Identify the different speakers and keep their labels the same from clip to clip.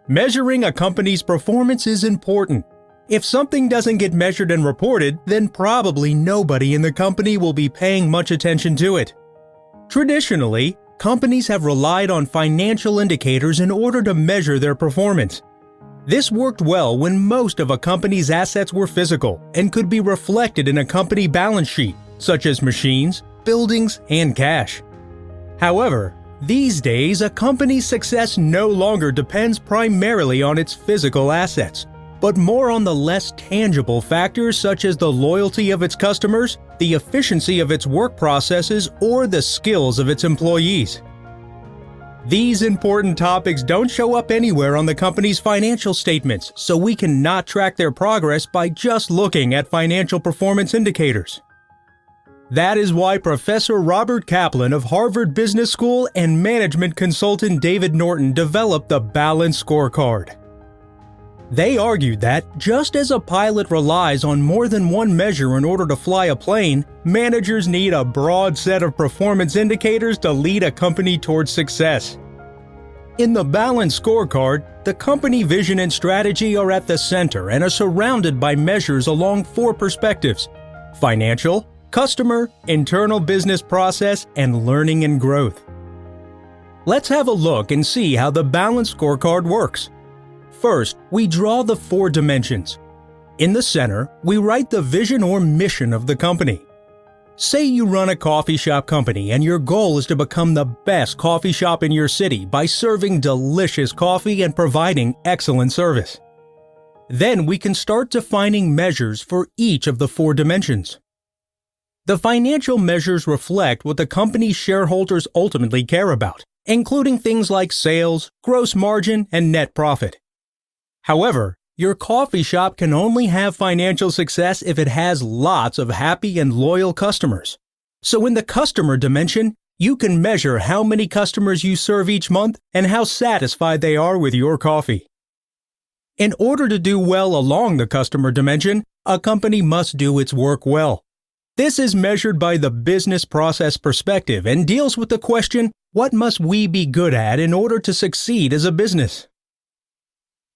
Speaker 1: Measuring a company's performance is important. If something doesn't get measured and reported, then probably nobody in the company will be paying much attention to it. Traditionally, companies have relied on financial indicators in order to measure their performance. This worked well when most of a company's assets were physical and could be reflected in a company balance sheet, such as machines, buildings, and cash. However, these days, a company's success no longer depends primarily on its physical assets, but more on the less tangible factors such as the loyalty of its customers, the efficiency of its work processes, or the skills of its employees. These important topics don't show up anywhere on the company's financial statements, so we cannot track their progress by just looking at financial performance indicators. That is why Professor Robert Kaplan of Harvard Business School and management consultant David Norton developed the Balanced Scorecard. They argued that, just as a pilot relies on more than one measure in order to fly a plane, managers need a broad set of performance indicators to lead a company towards success. In the Balanced Scorecard, the company vision and strategy are at the center and are surrounded by measures along four perspectives: financial, customer, internal business process, and learning and growth. Let's have a look and see how the Balanced Scorecard works. First, we draw the four dimensions. In the center, we write the vision or mission of the company. Say you run a coffee shop company and your goal is to become the best coffee shop in your city by serving delicious coffee and providing excellent service. Then we can start defining measures for each of the four dimensions. The financial measures reflect what the company's shareholders ultimately care about, including things like sales, gross margin, and net profit. However, your coffee shop can only have financial success if it has lots of happy and loyal customers. So in the customer dimension, you can measure how many customers you serve each month and how satisfied they are with your coffee. In order to do well along the customer dimension, a company must do its work well. This is measured by the business process perspective and deals with the question, what must we be good at in order to succeed as a business?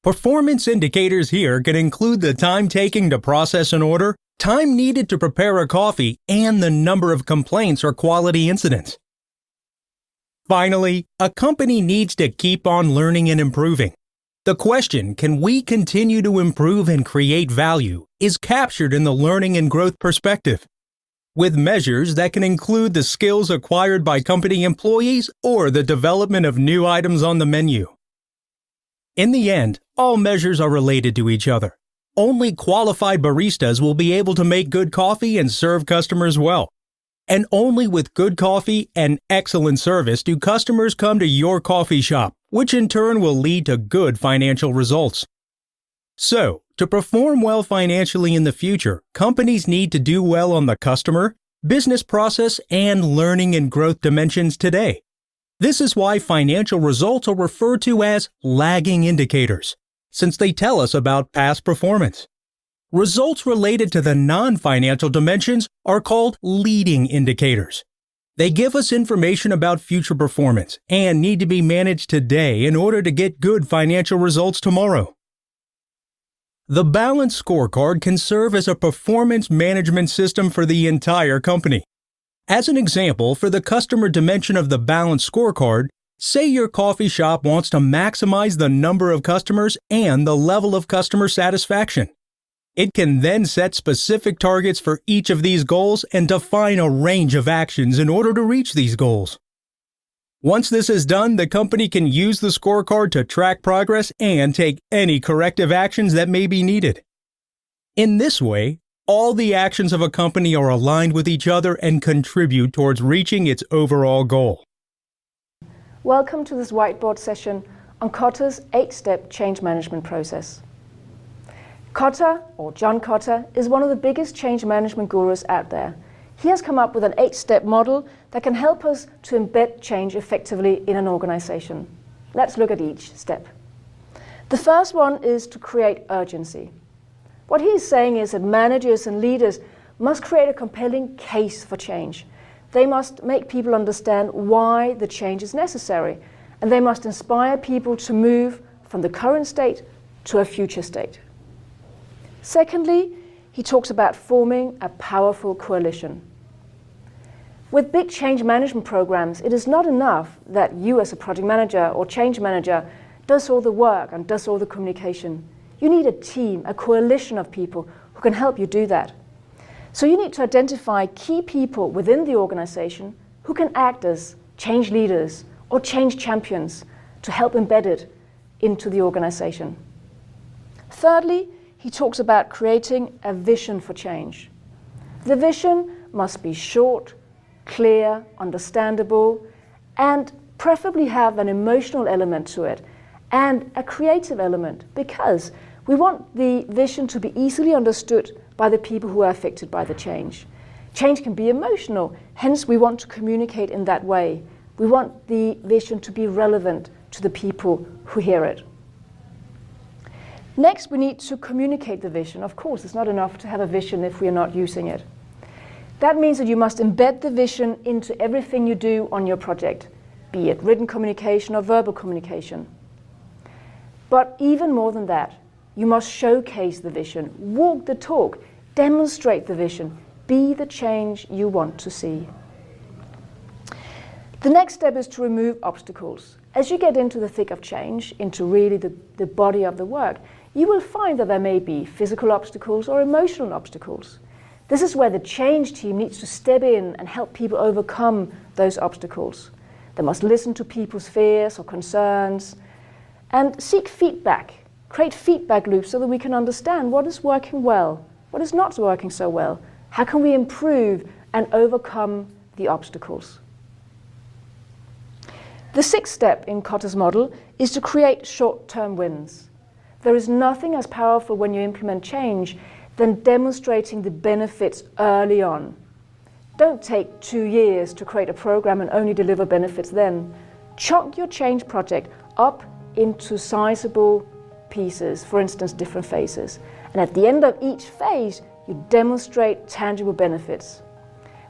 Speaker 1: Performance indicators here can include the time taking to process an order, time needed to prepare a coffee, and the number of complaints or quality incidents. Finally, a company needs to keep on learning and improving. The question, can we continue to improve and create value, is captured in the learning and growth perspective, with measures that can include the skills acquired by company employees or the development of new items on the menu. In the end, all measures are related to each other. Only qualified baristas will be able to make good coffee and serve customers well. And only with good coffee and excellent service do customers come to your coffee shop, which in turn will lead to good financial results. So, to perform well financially in the future, companies need to do well on the customer, business process, and learning and growth dimensions today. This is why financial results are referred to as lagging indicators, since they tell us about past performance. Results related to the non-financial dimensions are called leading indicators. They give us information about future performance and need to be managed today in order to get good financial results tomorrow. The Balanced Scorecard can serve as a performance management system for the entire company. As an example, for the customer dimension of the Balanced Scorecard, say your coffee shop wants to maximize the number of customers and the level of customer satisfaction. It can then set specific targets for each of these goals and define a range of actions in order to reach these goals. Once this is done, the company can use the scorecard to track progress and take any corrective actions that may be needed. In this way, all the actions of a company are aligned with each other and contribute towards reaching its overall goal.
Speaker 2: Welcome to this whiteboard session on Kotter's 8-step change management process. Kotter, or John Kotter, is one of the biggest change management gurus out there. He has come up with an 8-step model that can help us to embed change effectively in an organization. Let's look at each step. The first one is to create urgency. What he is saying is that managers and leaders must create a compelling case for change. They must make people understand why the change is necessary, and they must inspire people to move from the current state to a future state. Secondly, he talks about forming a powerful coalition. With big change management programs, it is not enough that you as a project manager or change manager does all the work and does all the communication. You need a team, a coalition of people who can help you do that. So you need to identify key people within the organization who can act as change leaders or change champions to help embed it into the organization. Thirdly, he talks about creating a vision for change. The vision must be short, clear, understandable, and preferably have an emotional element to it and a creative element, because we want the vision to be easily understood by the people who are affected by the change. Change can be emotional, hence we want to communicate in that way. We want the vision to be relevant to the people who hear it. Next, we need to communicate the vision. Of course, it's not enough to have a vision if we are not using it. That means that you must embed the vision into everything you do on your project, be it written communication or verbal communication. But even more than that, you must showcase the vision, walk the talk, demonstrate the vision, be the change you want to see. The next step is to remove obstacles. As you get into the thick of change, into really the body of the work, you will find that there may be physical obstacles or emotional obstacles. This is where the change team needs to step in and help people overcome those obstacles. They must listen to people's fears or concerns and seek feedback, create feedback loops so that we can understand what is working well, what is not working so well, how can we improve and overcome the obstacles. The sixth step in Kotter's model is to create short-term wins. There is nothing as powerful when you implement change than demonstrating the benefits early on. Don't take 2 years to create a program and only deliver benefits then. Chunk your change project up into sizable pieces, for instance, different phases. And at the end of each phase, you demonstrate tangible benefits.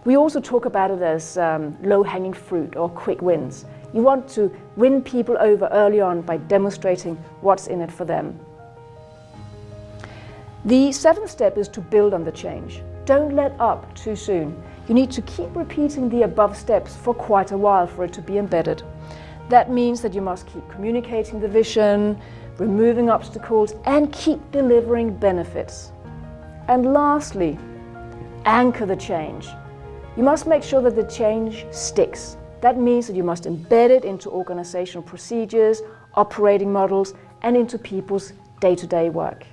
Speaker 2: We also talk about it as low-hanging fruit or quick wins. You want to win people over early on by demonstrating what's in it for them. The seventh step is to build on the change. Don't let up too soon. You need to keep repeating the above steps for quite a while for it to be embedded. That means that you must keep communicating the vision, removing obstacles, and keep delivering benefits. And lastly, anchor the change. You must make sure that the change sticks. That means that you must embed it into organizational procedures, operating models, and into people's day-to-day work.